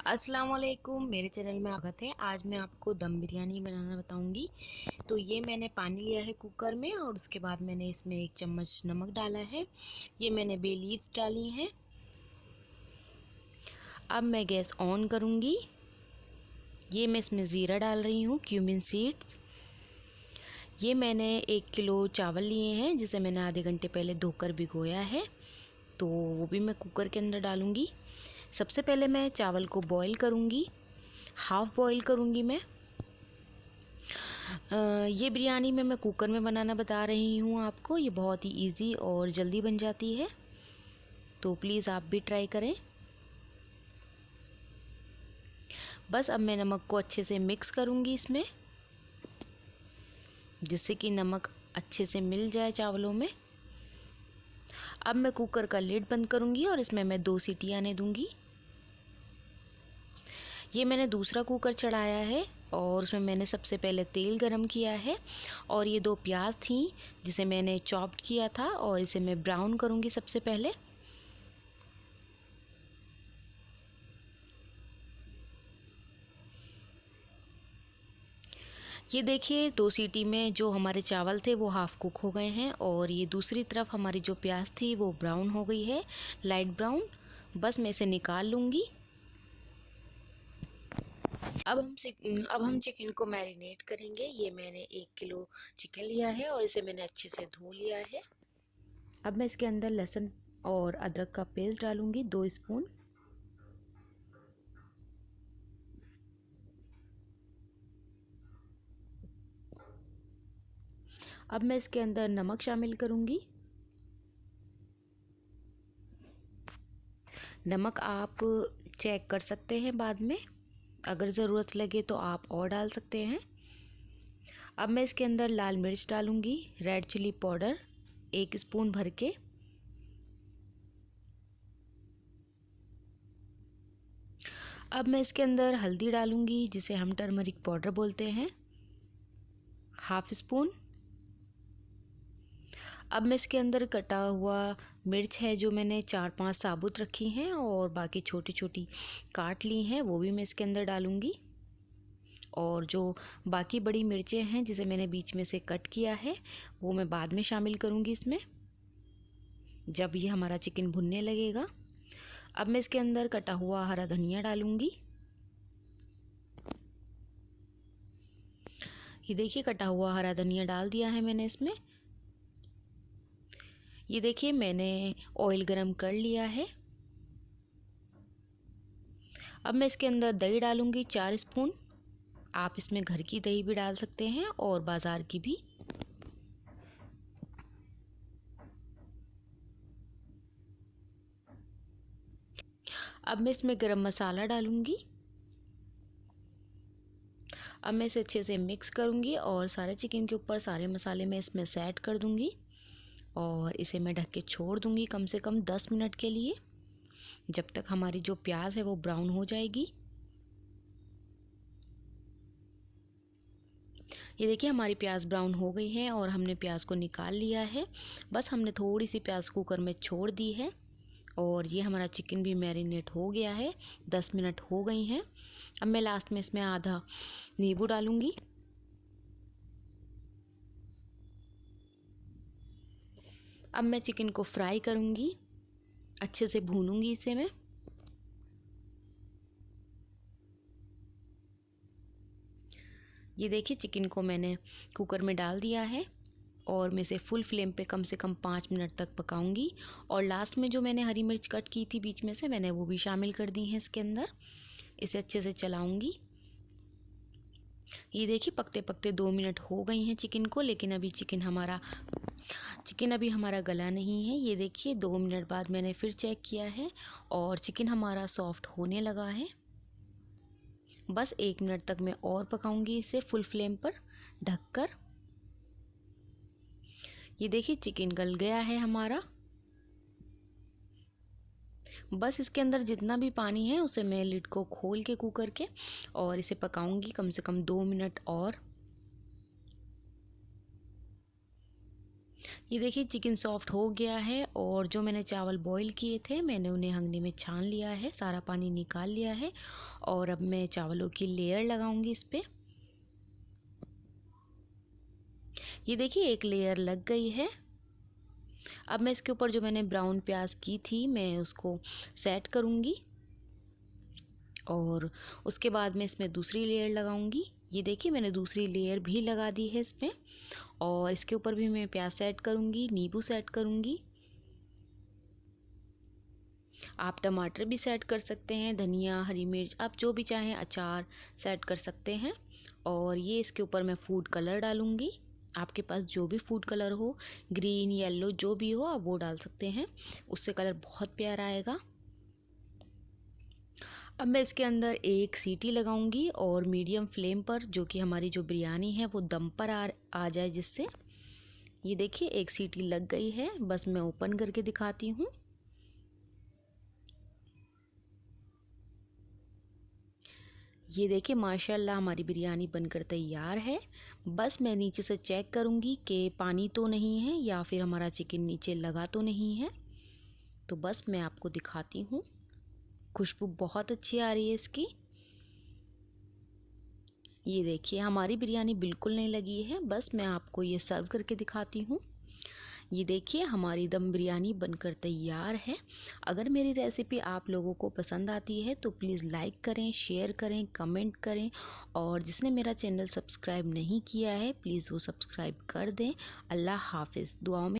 अस्सलाम वालेकुम, मेरे चैनल में स्वागत है। आज मैं आपको दम बिरयानी बनाना बताऊंगी। तो ये मैंने पानी लिया है कुकर में और उसके बाद मैंने इसमें 1 चम्मच नमक डाला है। ये मैंने बे लीव्स डाली हैं। अब मैं गैस ऑन करूंगी। ये मैं इसमें ज़ीरा डाल रही हूँ, क्यूमिन सीड्स। ये मैंने 1 किलो चावल लिए हैं जिसे मैंने आधे घंटे पहले धोकर भिगोया है, तो वो भी मैं कुकर के अंदर डालूंगी। सबसे पहले मैं चावल को बॉईल करूंगी, हाफ़ बॉईल करूंगी मैं। ये बिरयानी मैं कुकर में बनाना बता रही हूँ आपको। ये बहुत ही इजी और जल्दी बन जाती है, तो प्लीज़ आप भी ट्राई करें। बस अब मैं नमक को अच्छे से मिक्स करूँगी इसमें, जिससे कि नमक अच्छे से मिल जाए चावलों में। अब मैं कुकर का लिड बंद करूँगी और इसमें मैं 2 सीटी आने दूँगी। ये मैंने दूसरा कुकर चढ़ाया है और उसमें मैंने सबसे पहले तेल गरम किया है और ये 2 प्याज थी जिसे मैंने चॉप्ड किया था और इसे मैं ब्राउन करूँगी सबसे पहले। ये देखिए 2 सीटी में जो हमारे चावल थे वो हाफ़ कुक हो गए हैं और ये दूसरी तरफ हमारी जो प्याज थी वो ब्राउन हो गई है, लाइट ब्राउन। बस मैं इसे निकाल लूँगी। अब हम चिकन को मैरिनेट करेंगे। ये मैंने 1 किलो चिकन लिया है और इसे मैंने अच्छे से धो लिया है। अब मैं इसके अंदर लहसुन और अदरक का पेस्ट डालूँगी 2 स्पून। अब मैं इसके अंदर नमक शामिल करूँगी। नमक आप चेक कर सकते हैं बाद में, अगर ज़रूरत लगे तो आप और डाल सकते हैं। अब मैं इसके अंदर लाल मिर्च डालूँगी, रेड चिली पाउडर 1 स्पून भर के। अब मैं इसके अंदर हल्दी डालूँगी, जिसे हम टर्मरिक पाउडर बोलते हैं, हाफ़ स्पून। अब मैं इसके अंदर कटा हुआ मिर्च है जो मैंने 4-5 साबुत रखी हैं और बाकी छोटी छोटी काट ली हैं, वो भी मैं इसके अंदर डालूँगी। और जो बाकी बड़ी मिर्चें हैं जिसे मैंने बीच में से कट किया है, वो मैं बाद में शामिल करूँगी इसमें, जब ये हमारा चिकन भुनने लगेगा। अब मैं इसके अंदर कटा हुआ हरा धनिया डालूँगी। ये देखिए कटा हुआ हरा धनिया डाल दिया है मैंने इसमें। ये देखिए मैंने ऑयल गरम कर लिया है। अब मैं इसके अंदर दही डालूँगी 4 स्पून। आप इसमें घर की दही भी डाल सकते हैं और बाज़ार की भी। अब मैं इसमें गरम मसाला डालूँगी। अब मैं इसे अच्छे से मिक्स करूँगी और सारे चिकन के ऊपर सारे मसाले मैं इसमें सेट कर दूँगी और इसे मैं ढक के छोड़ दूँगी कम से कम 10 मिनट के लिए, जब तक हमारी जो प्याज है वो ब्राउन हो जाएगी। ये देखिए हमारी प्याज ब्राउन हो गई है और हमने प्याज को निकाल लिया है। बस हमने थोड़ी सी प्याज कुकर में छोड़ दी है और ये हमारा चिकन भी मैरिनेट हो गया है। 10 मिनट हो गई हैं। अब मैं लास्ट में इसमें आधा नींबू डालूँगी। अब मैं चिकन को फ्राई करूँगी, अच्छे से भूनूँगी इसे मैं। ये देखिए चिकन को मैंने कुकर में डाल दिया है और मैं इसे फुल फ्लेम पे कम से कम 5 मिनट तक पकाऊंगी। और लास्ट में जो मैंने हरी मिर्च कट की थी बीच में से, मैंने वो भी शामिल कर दी है इसके अंदर। इसे अच्छे से चलाऊंगी। ये देखिए पकते पकते 2 मिनट हो गई हैं चिकन को, लेकिन अभी चिकन अभी हमारा गला नहीं है। ये देखिए 2 मिनट बाद मैंने फिर चेक किया है और चिकन हमारा सॉफ्ट होने लगा है। बस 1 मिनट तक मैं और पकाऊंगी इसे फुल फ्लेम पर ढककर। ये देखिए चिकन गल गया है हमारा। बस इसके अंदर जितना भी पानी है उसे मैं लिड को खोल के कुकर के और इसे पकाऊंगी कम से कम 2 मिनट और। ये देखिए चिकन सॉफ्ट हो गया है और जो मैंने चावल बॉईल किए थे मैंने उन्हें हंगनी में छान लिया है, सारा पानी निकाल लिया है। और अब मैं चावलों की लेयर लगाऊंगी इस पे। ये देखिए एक लेयर लग गई है। अब मैं इसके ऊपर जो मैंने ब्राउन प्याज की थी मैं उसको सेट करूंगी और उसके बाद मैं इसमें दूसरी लेयर लगाऊंगी। ये देखिए मैंने दूसरी लेयर भी लगा दी है इसमें और इसके ऊपर भी मैं प्याज सेट करूंगी, नींबू सेट करूंगी। आप टमाटर भी सेट कर सकते हैं, धनिया, हरी मिर्च, आप जो भी चाहें अचार सेट कर सकते हैं। और ये इसके ऊपर मैं फूड कलर डालूंगी। आपके पास जो भी फूड कलर हो, ग्रीन, येलो, जो भी हो आप वो डाल सकते हैं, उससे कलर बहुत प्यारा आएगा। अब मैं इसके अंदर एक सीटी लगाऊंगी और मीडियम फ्लेम पर, जो कि हमारी जो बिरयानी है वो दम पर आ जाए जिससे। ये देखिए एक सीटी लग गई है, बस मैं ओपन करके दिखाती हूँ। ये देखिए माशाल्लाह हमारी बिरयानी बनकर तैयार है। बस मैं नीचे से चेक करूँगी कि पानी तो नहीं है या फिर हमारा चिकन नीचे लगा तो नहीं है। तो बस मैं आपको दिखाती हूँ। खुशबू बहुत अच्छी आ रही है इसकी। ये देखिए हमारी बिरयानी बिल्कुल नहीं लगी है। बस मैं आपको ये सर्व करके दिखाती हूँ। ये देखिए हमारी दम बिरयानी बनकर तैयार है। अगर मेरी रेसिपी आप लोगों को पसंद आती है तो प्लीज़ लाइक करें, शेयर करें, कमेंट करें और जिसने मेरा चैनल सब्सक्राइब नहीं किया है प्लीज़ वो सब्सक्राइब कर दें। अल्लाह हाफिज़। दुआओं में